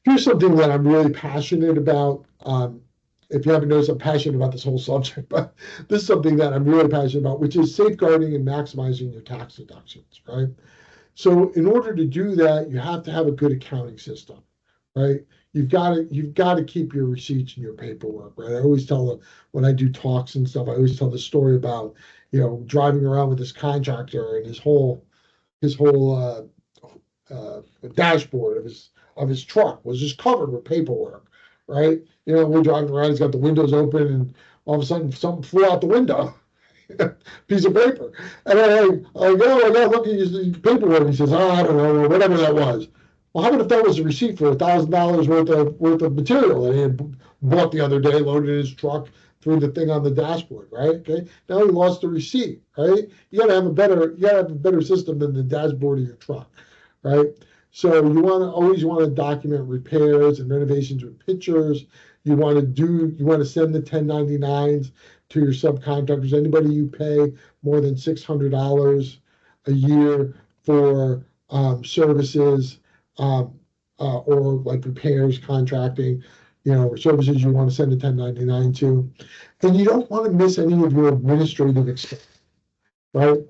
Here's something that I'm really passionate about. If you haven't noticed, I'm passionate about this whole subject, but this is something that I'm really passionate about, which is safeguarding and maximizing your tax deductions, right? So in order to do that, you have to have a good accounting system, right? You've got to keep your receipts and your paperwork, right? I always tell when I do talks and stuff, I always tell the story about, driving around with this contractor and his whole dashboard of his truck was just covered with paperwork, right? We're driving around, he's got the windows open, and all of a sudden something flew out the window. Piece of paper. And I go, look at his paperwork. He says, oh, I don't know, or whatever that was. Well, how about if that was a receipt for $1,000 worth of material that he had bought the other day, loaded in his truck, threw the thing on the dashboard, right? Okay. Now he lost the receipt, right? You gotta have a better system than the dashboard of your truck, right? So you want to document repairs and renovations with pictures. You want to send the 1099s to your subcontractors. Anybody you pay more than $600 a year for services, or like repairs, contracting, or services, you want to send a 1099 to. And you don't want to miss any of your administrative expenses, right?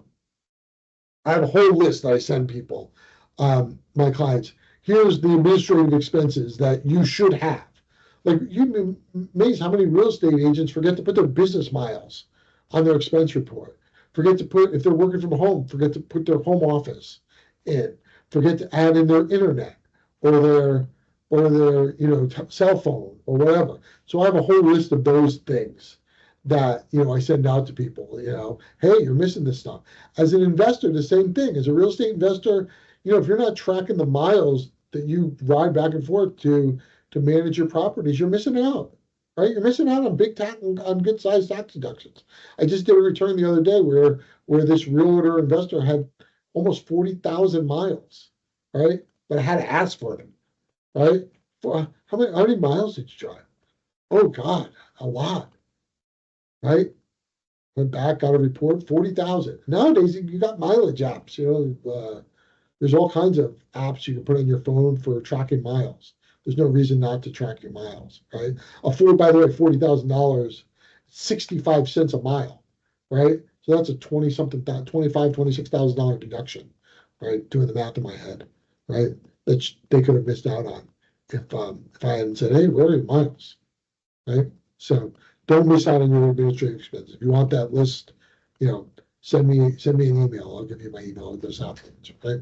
I have a whole list that I send people, my clients. Here's the administrative expenses that you should have. Like, you'd be amazed how many real estate agents forget to put their business miles on their expense report. Forget to put, if they're working from home, forget to put their home office in. Forget to add in their internet or their cell phone or whatever. So I have a whole list of those things that I send out to people. Hey, you're missing this stuff. As an investor, the same thing. As a real estate investor, if you're not tracking the miles that you ride back and forth to manage your properties, you're missing out, right? You're missing out on on good sized tax deductions. I just did a return the other day where this realtor investor had almost 40,000 miles, right? But I had to ask for them, right? For how many miles did you drive? Oh God, a lot, right? Went back, got a report, 40,000. Nowadays, you got mileage apps. There's all kinds of apps you can put on your phone for tracking miles. There's no reason not to track your miles, right? By the way, $40,000, 65 cents a mile, right? So that's a 20 something, $26,000 deduction, right? Doing the math in my head, right? That they could have missed out on if I hadn't said, hey, where are your miles, right? So don't miss out on your administrative expenses. If you want that list, send me an email. I'll give you my email address afterwards, right?